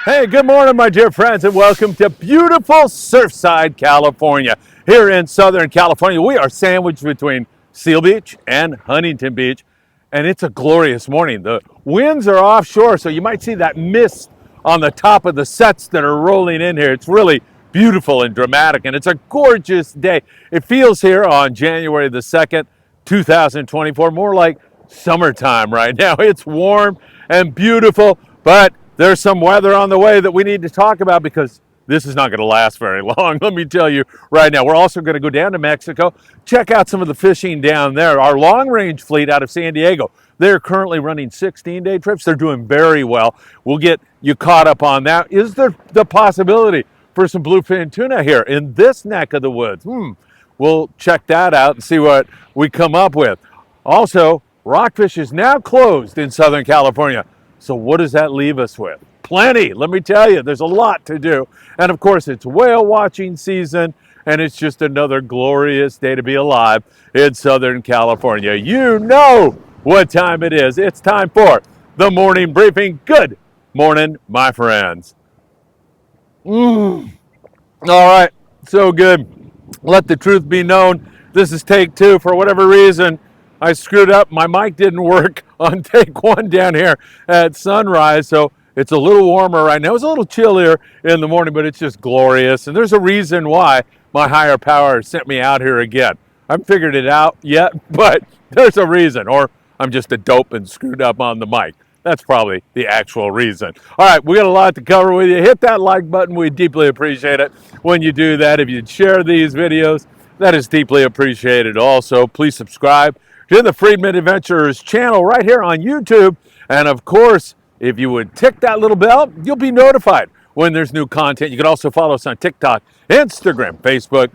Hey, good morning, my dear friends, and welcome to beautiful Surfside, California. Here in Southern California, we are sandwiched between Seal Beach and Huntington Beach, and it's a glorious morning. The winds are offshore, so you might see that mist on the top of the sets that are rolling in here. It's really beautiful and dramatic, and it's a gorgeous day. It feels here on January the 2nd, 2024, more like summertime right now. It's warm and beautiful, but there's some weather on the way that we need to talk about because this is not going to last very long. Let me tell you right now. We're also going to go down to Mexico, check out some of the fishing down there. Our long range fleet out of San Diego, they're currently running 16-day trips. They're doing very well. We'll get you caught up on that. Is there the possibility for some bluefin tuna here in this neck of the woods? We'll check that out and see what we come up with. Also, rockfish is now closed in Southern California. So what does that leave us with? Plenty, let me tell you, there's a lot to do. And of course, it's whale watching season, and it's just another glorious day to be alive in Southern California. You know what time it is. It's time for the morning briefing. Good morning, my friends. All right, so good. Let the truth be known. This is take two. For whatever reason, I screwed up. My mic didn't work on take one down here at sunrise, so it's a little warmer right now. It's a little chillier in the morning, but it's just glorious. And there's a reason why my higher power sent me out here again. I haven't figured it out yet, but there's a reason. Or I'm just a dope and screwed up on the mic. That's probably the actual reason. All right, we got a lot to cover with you. Hit that like button. We deeply appreciate it when you do that. If you'd share these videos, that is deeply appreciated. Also, please subscribe to the Friedman Adventures channel right here on YouTube. And of course, if you would tick that little bell, you'll be notified when there's new content. You can also follow us on TikTok, Instagram, Facebook,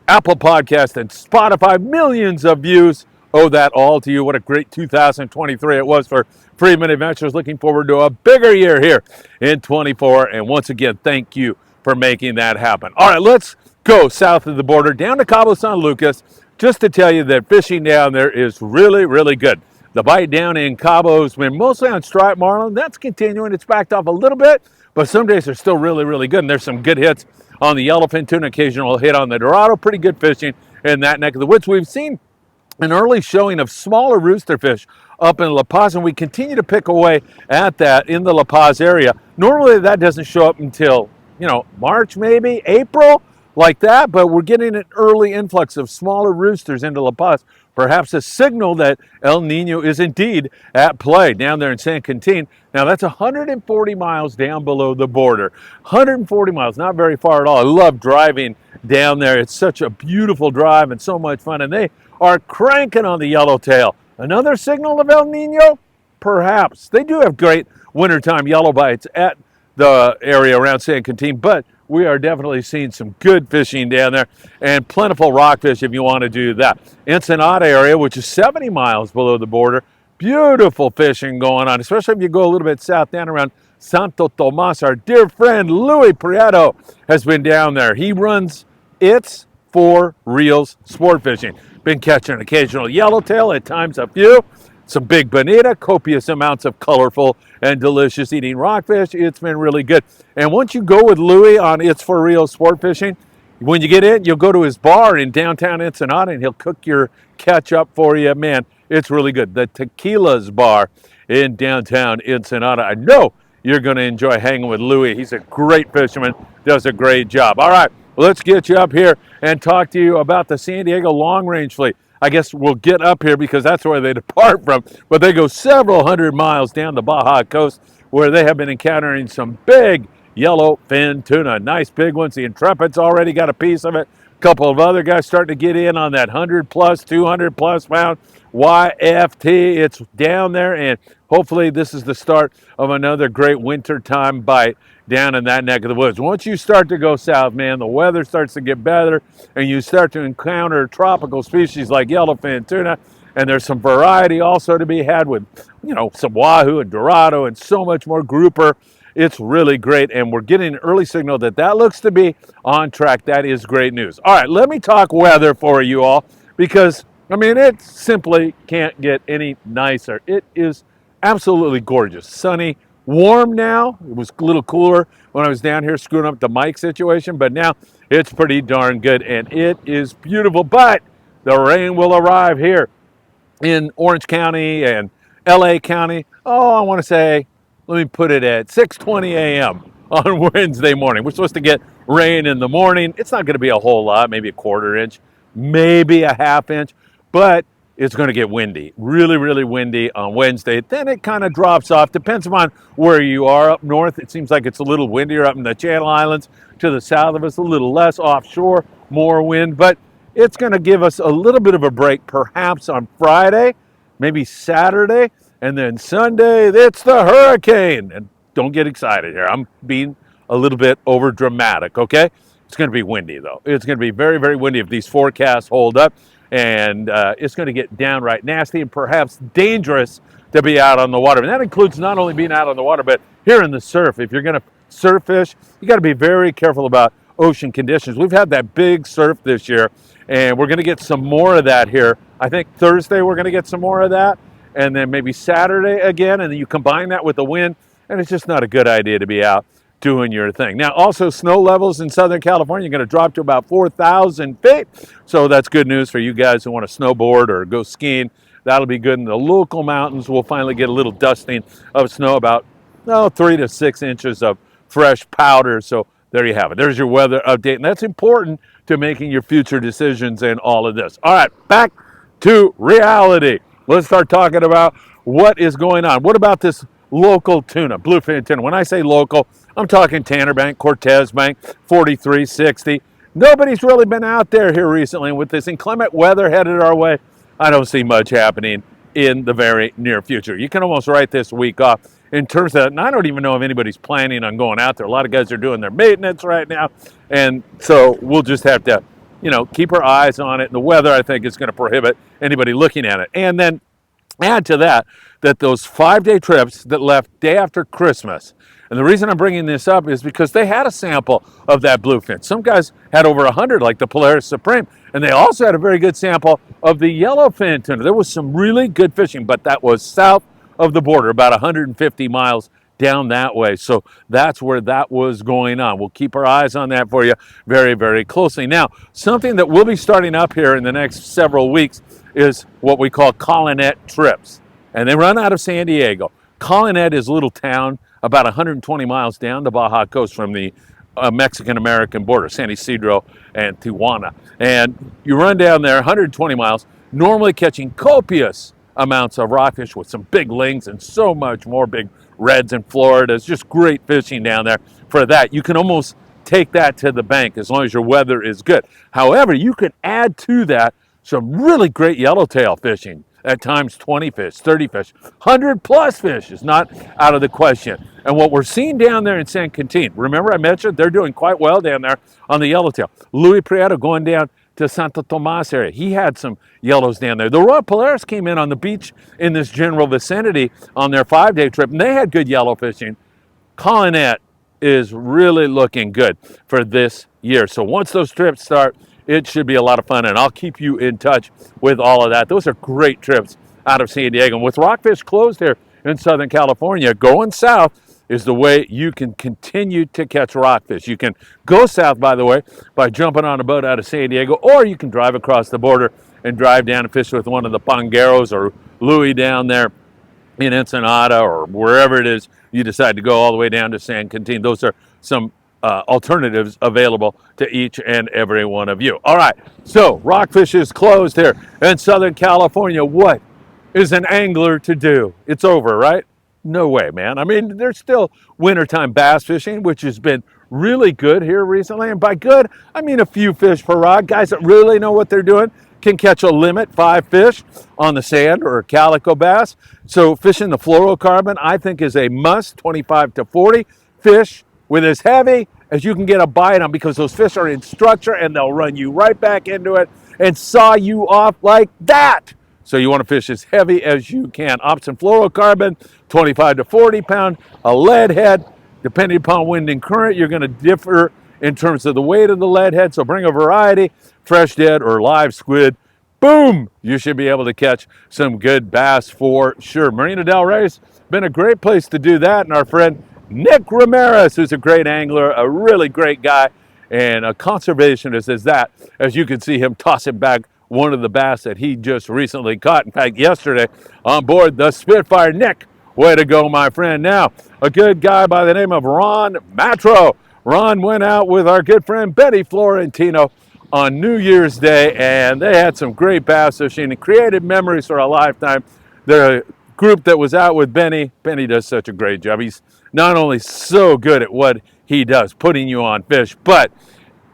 Apple Podcast, and Spotify. Millions of views. Owe that all to you. What a great 2023 it was for Friedman Adventures. Looking forward to a bigger year here in 24. And once again, thank you for making that happen. All right, let's go south of the border down to Cabo San Lucas, just to tell you that fishing down there is really, really good. The bite down in Cabo has been mostly on striped marlin. That's continuing. It's backed off a little bit, but some days are still really, really good. And there's some good hits on the yellowfin tuna, occasional hit on the dorado. Pretty good fishing in that neck of the woods. We've seen an early showing of smaller roosterfish up in La Paz, and we continue to pick away at that in the La Paz area. Normally that doesn't show up until, March, maybe April, like that, but we're getting an early influx of smaller roosters into La Paz, perhaps a signal that El Nino is indeed at play down there in San Quintin. Now that's 140 miles down below the border. 140 miles, not very far at all. I love driving down there. It's such a beautiful drive and so much fun, and they are cranking on the yellowtail. Another signal of El Nino? Perhaps. They do have great wintertime yellow bites at the area around San Quintin, but we are definitely seeing some good fishing down there and plentiful rockfish if you want to do that. Ensenada area, which is 70 miles below the border, beautiful fishing going on, especially if you go a little bit south down around Santo Tomas. Our dear friend Louis Prieto has been down there. He runs It's For Reals Sport Fishing. Been catching an occasional yellowtail, at times a few. Some big bonita, copious amounts of colorful and delicious eating rockfish. It's been really good. And once you go with Louis on It's For Real Sport Fishing, when you get in, you'll go to his bar in downtown Ensenada and he'll cook your catch up for you. Man, it's really good. The Tequila's Bar in downtown Ensenada. I know you're going to enjoy hanging with Louis. He's a great fisherman, does a great job. All right, let's get you up here and talk to you about the San Diego long range fleet. I guess we'll get up here because that's where they depart from, but they go several hundred miles down the Baja coast where they have been encountering some big yellowfin tuna. Nice big ones. The Intrepid's already got a piece of it. A couple of other guys starting to get in on that 100 plus, 200 plus pound YFT. It's down there, and hopefully this is the start of another great wintertime bite down in that neck of the woods. Once you start to go south, man, the weather starts to get better and you start to encounter tropical species like yellowfin tuna, and there's some variety also to be had with, some wahoo and dorado and so much more grouper. It's really great, and we're getting an early signal that looks to be on track. That is great news. All right, let me talk weather for you all because, it simply can't get any nicer. It is absolutely gorgeous. Sunny, warm now. It was a little cooler when I was down here screwing up the mic situation, but now it's pretty darn good and it is beautiful. But the rain will arrive here in Orange County and LA County. Oh, I want to say, let me put it at 6:20 a.m. on Wednesday morning. We're supposed to get rain in the morning. It's not going to be a whole lot, maybe a quarter inch, maybe a half inch, but it's going to get windy, really, really windy on Wednesday. Then it kind of drops off. Depends on where you are. Up north, it seems like it's a little windier. Up in the Channel Islands to the south of us, a little less. Offshore, more wind. But it's going to give us a little bit of a break, perhaps on Friday, maybe Saturday, and then Sunday, it's the hurricane. And don't get excited here. I'm being a little bit over dramatic, okay? It's going to be windy, though. It's going to be very, very windy if these forecasts hold up. And it's going to get downright nasty and perhaps dangerous to be out on the water. And that includes not only being out on the water, but here in the surf. If you're going to surf fish, you got to be very careful about ocean conditions. We've had that big surf this year, and we're going to get some more of that here. I think Thursday we're going to get some more of that, and then maybe Saturday again, and then you combine that with the wind, and it's just not a good idea to be out doing your thing. Now, also snow levels in Southern California are going to drop to about 4,000 feet. So that's good news for you guys who want to snowboard or go skiing. That'll be good. In the local mountains, we'll finally get a little dusting of snow, about 3 to 6 inches of fresh powder. So there you have it. There's your weather update. And that's important to making your future decisions and all of this. All right, back to reality. Let's start talking about what is going on. What about this local tuna, bluefin tuna? When I say local, I'm talking Tanner Bank, Cortez Bank, 4360. Nobody's really been out there here recently. With this inclement weather headed our way, I don't see much happening in the very near future. You can almost write this week off in terms of that. And I don't even know if anybody's planning on going out there. A lot of guys are doing their maintenance right now. And so we'll just have to, keep our eyes on it. And the weather, I think, is going to prohibit anybody looking at it. And then add to that those 5-day trips that left day after Christmas. And the reason I'm bringing this up is because they had a sample of that bluefin. Some guys had over 100, like the Polaris Supreme, and they also had a very good sample of the yellowfin tuna. There was some really good fishing, but that was south of the border, about 150 miles down that way. So that's where that was going on. We'll keep our eyes on that for you very, very closely. Now, something that will be starting up here in the next several weeks is what we call colinet trips. And they run out of San Diego. Colinet is a little town about 120 miles down the Baja coast from the Mexican-American border, San Isidro and Tijuana. And you run down there 120 miles, normally catching copious amounts of rockfish with some big lings and so much more, big reds in Florida. It's just great fishing down there for that. You can almost take that to the bank as long as your weather is good. However, you can add to that some really great yellowtail fishing. At times 20 fish, 30 fish, 100 plus fish is not out of the question. And what we're seeing down there in San Quintin, remember I mentioned they're doing quite well down there on the yellowtail. Louis Prieto going down to Santo Tomas area. He had some yellows down there. The Royal Polaris came in on the beach in this general vicinity on their 5-day trip, and they had good yellow fishing. Colinet is really looking good for this year. So once those trips start, it should be a lot of fun, and I'll keep you in touch with all of that. Those are great trips out of San Diego. And with rockfish closed here in Southern California, going south is the way you can continue to catch rockfish. You can go south, by the way, by jumping on a boat out of San Diego, or you can drive across the border and drive down and fish with one of the Pangeros or Louis down there in Ensenada or wherever it is you decide to go all the way down to San Quintin. Those are some alternatives available to each and every one of you. All right, so rockfish is closed here in Southern California. What is an angler to do? It's over, right? No way, man. I mean, there's still wintertime bass fishing, which has been really good here recently. And by good, I mean a few fish per rod. Guys that really know what they're doing can catch a limit 5 fish on the sand or a calico bass. So fishing the fluorocarbon, I think, is a must. 25 to 40 fish with as heavy as you can get a bite on, because those fish are in structure and they'll run you right back into it and saw you off like that. So you want to fish as heavy as you can. Option fluorocarbon, 25 to 40 pound, a lead head. Depending upon wind and current, you're going to differ in terms of the weight of the lead head. So bring a variety, fresh dead or live squid. Boom! You should be able to catch some good bass for sure. Marina Del Rey's been a great place to do that. And our friend Nick Ramirez, who's a great angler, a really great guy, and a conservationist as that, as you can see him tossing back one of the bass that he just recently caught. In fact, yesterday on board the Spitfire. Nick, way to go, my friend. Now, a good guy by the name of Ron Matro. Ron went out with our good friend Betty Florentino on New Year's Day, and they had some great bass fishing and created memories for a lifetime. The group that was out with Benny does such a great job. He's not only so good at what he does, putting you on fish, but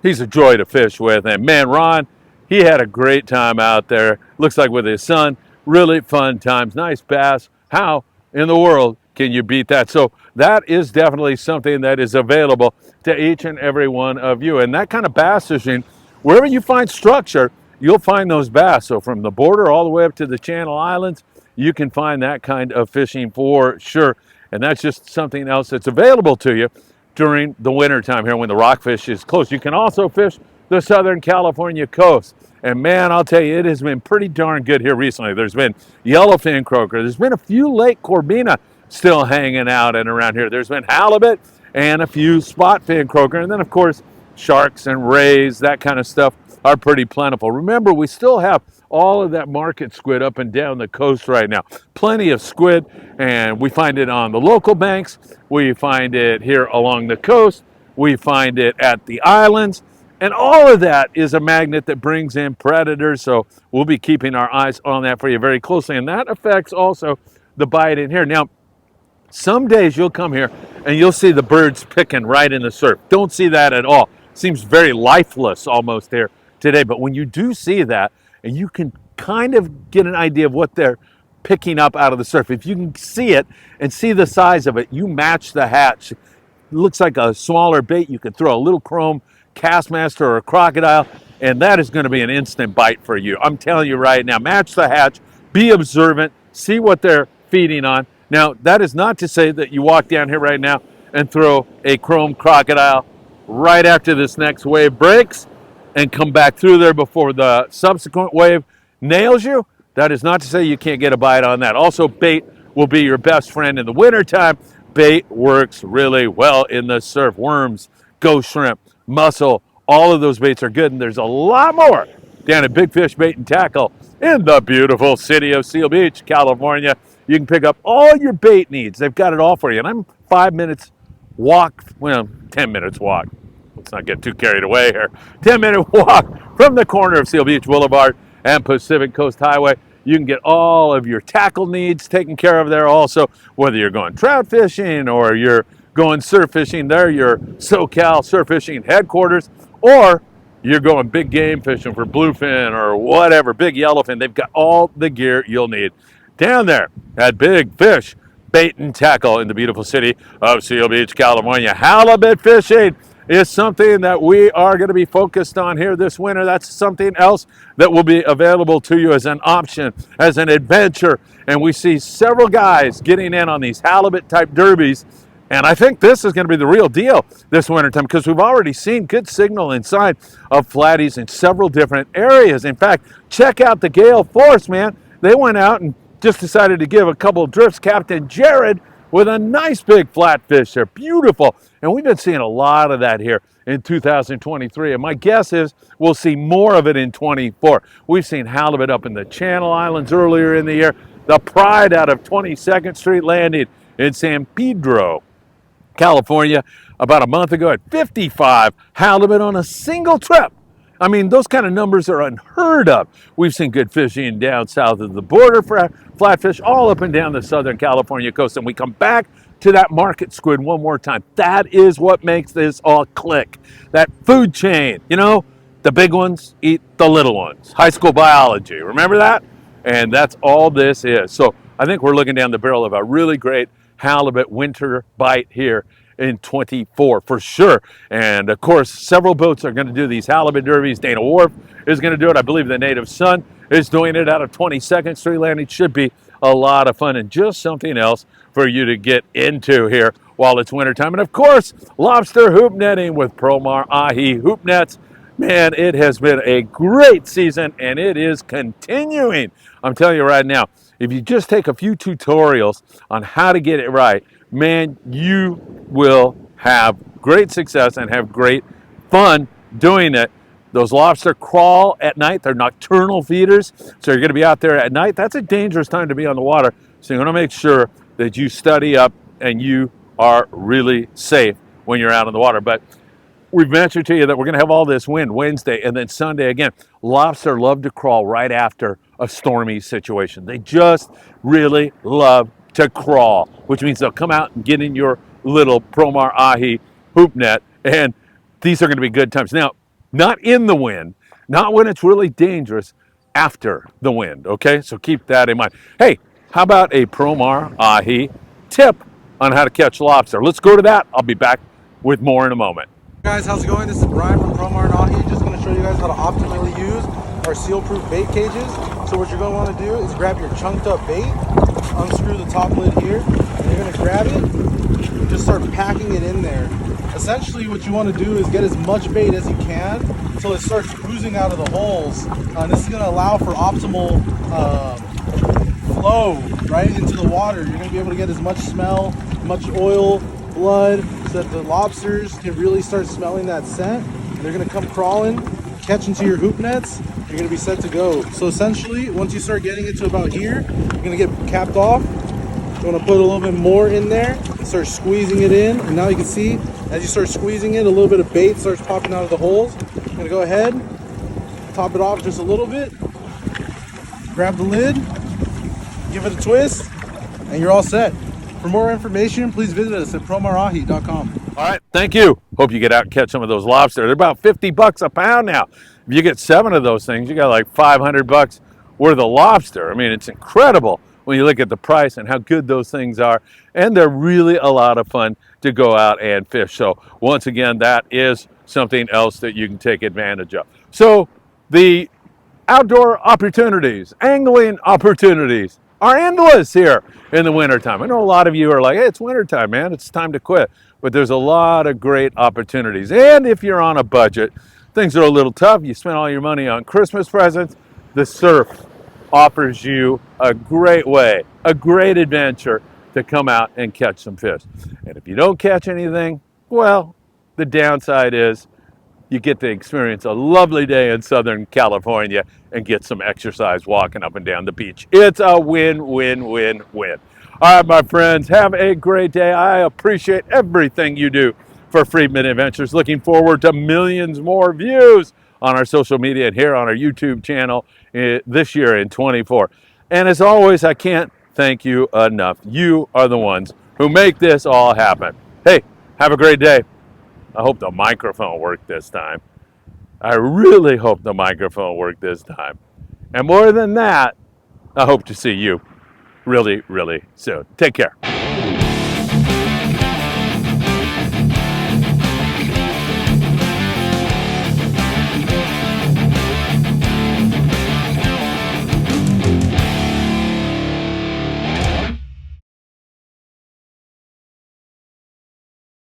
he's a joy to fish with. And man, Ron, he had a great time out there. Looks like with his son, really fun times, nice bass. How in the world can you beat that? So that is definitely something that is available to each and every one of you. And that kind of bass fishing, wherever you find structure, you'll find those bass. So from the border all the way up to the Channel Islands, you can find that kind of fishing for sure. And that's just something else that's available to you during the winter time here when the rockfish is close. You can also fish the Southern California coast. And man, I'll tell you, it has been pretty darn good here recently. There's been yellowfin croaker. There's been a few Lake Corbina still hanging out and around here. There's been halibut and a few spot fin croaker. And then, of course, sharks and rays, that kind of stuff are pretty plentiful. Remember, we still have all of that market squid up and down the coast right now. Plenty of squid, and we find it on the local banks. We find it here along the coast. We find it at the islands. And all of that is a magnet that brings in predators, so we'll be keeping our eyes on that for you very closely. And that affects also the bite in here. Now, some days you'll come here and you'll see the birds picking right in the surf. Don't see that at all. Seems very lifeless almost here today. But when you do see that, and you can kind of get an idea of what they're picking up out of the surf, if you can see it and see the size of it, you match the hatch. It looks like a smaller bait. You could throw a little chrome Castmaster or a crocodile, and that is going to be an instant bite for you. I'm telling you right now, match the hatch, be observant, see what they're feeding on. Now, that is not to say that you walk down here right now and throw a chrome crocodile right after this next wave breaks and come back through there before the subsequent wave nails you. That is not to say you can't get a bite on that. Also, bait will be your best friend in the wintertime. Bait works really well in the surf. Worms, ghost shrimp, mussel, all of those baits are good, and there's a lot more down at Big Fish Bait and Tackle in the beautiful city of Seal Beach, California. You can pick up all your bait needs. They've got it all for you. And I'm 5 minutes walk, well, 10 minutes walk. Let's not get too carried away here. 10-minute walk from the corner of Seal Beach Boulevard and Pacific Coast Highway. You can get all of your tackle needs taken care of there also, whether you're going trout fishing or you're going surf fishing. There, your SoCal surf fishing headquarters, or you're going big game fishing for bluefin or whatever, big yellowfin. They've got all the gear you'll need down there at Big Fish Bait and Tackle in the beautiful city of Seal Beach, California. Halibut fishing is something that we are going to be focused on here this winter. That's something else that will be available to you as an option, as an adventure. And we see several guys getting in on these halibut type derbies. And I think this is going to be the real deal this wintertime, because we've already seen good signal and sign of flatties in several different areas. In fact, check out the gale force, man. They went out and just decided to give a couple of drifts. Captain Jared with a nice big flatfish. They're beautiful. And we've been seeing a lot of that here in 2023. And my guess is we'll see more of it in 24. We've seen halibut up in the Channel Islands earlier in the year. The Pride out of 22nd Street landed in San Pedro, California, about a month ago at 55 halibut on a single trip. I mean, those kind of numbers are unheard of. We've seen good fishing down south of the border for flatfish, all up and down the Southern California coast. And we come back to that market squid one more time. That is what makes this all click. That food chain, you know, the big ones eat the little ones. High school biology, remember that? And that's all this is. So I think we're looking down the barrel of a really great halibut winter bite here in 24 for sure. And of course, several boats are going to do these halibut derbies. Dana Wharf is going to do it. I believe the Native Sun is doing it out of 22nd Street landing. Should be a lot of fun and just something else for you to get into here while it's wintertime. And of course, lobster hoop netting with Promar Ahi hoop nets. Man, it has been a great season, and it is continuing. I'm telling you right now, If you just take a few tutorials on how to get it right, man, you will have great success and have great fun doing it. Those lobster crawl at night. They're nocturnal feeders, so you're going to be out there at night. That's a dangerous time to be on the water, so you're going to make sure that you study up and you are really safe when you're out on the water. But we've mentioned to you that we're going to have all this wind Wednesday and then Sunday again. Lobster love to crawl right after a stormy situation. They just really love to crawl, which means they'll come out and get in your little Promar Ahi hoop net, and these are going to be good times. Now, not in the wind, not when it's really dangerous, after the wind, okay? So keep that in mind. Hey, how about a Promar Ahi tip on how to catch lobster? Let's go to that. I'll be back with more in a moment. Guys, how's it going? This is Brian from Promar Ahi. Just going to show you guys how to optimally use our seal-proof bait cages. So what you're going to want to do is grab your chunked up bait, unscrew the top lid here, and you're going to grab it and just start packing it in there. Essentially what you want to do is get as much bait as you can until it starts oozing out of the holes. And this is going to allow for optimal flow right into the water. You're going to be able to get as much smell, much oil, blood, so that the lobsters can really start smelling that scent. They're going to come crawling, catch into your hoop nets. You're going to be set to go. So essentially, once you start getting it to about here, you're going to get capped off. You want to put a little bit more in there and start squeezing it in. And now you can see, as you start squeezing it, a little bit of bait starts popping out of the holes. You're going to go ahead, top it off just a little bit, grab the lid, give it a twist, and you're all set. For more information, please visit us at promarahi.com. All right, thank you. Hope you get out and catch some of those lobster. They're about 50 bucks a pound now. If you get 7 of those things, you got like 500 bucks worth of lobster. I mean, it's incredible when you look at the price and how good those things are. And they're really a lot of fun to go out and fish. So once again, that is something else that you can take advantage of. So the outdoor opportunities, angling opportunities are endless here in the wintertime. I know a lot of you are like, hey, it's wintertime, man. It's time to quit. But there's a lot of great opportunities. And if you're on a budget, things are a little tough. You spend all your money on Christmas presents. The surf offers you a great way, a great adventure to come out and catch some fish. And if you don't catch anything, well, the downside is you get to experience a lovely day in Southern California and get some exercise walking up and down the beach. It's a win, win, win, win. All right, my friends, have a great day. I appreciate everything you do for Friedman Adventures. Looking forward to millions more views on our social media and here on our YouTube channel this year in 24. And as always, I can't thank you enough. You are the ones who make this all happen. Hey, have a great day. I hope the microphone worked this time. I really hope the microphone worked this time. And more than that, I hope to see you really, really soon. Take care.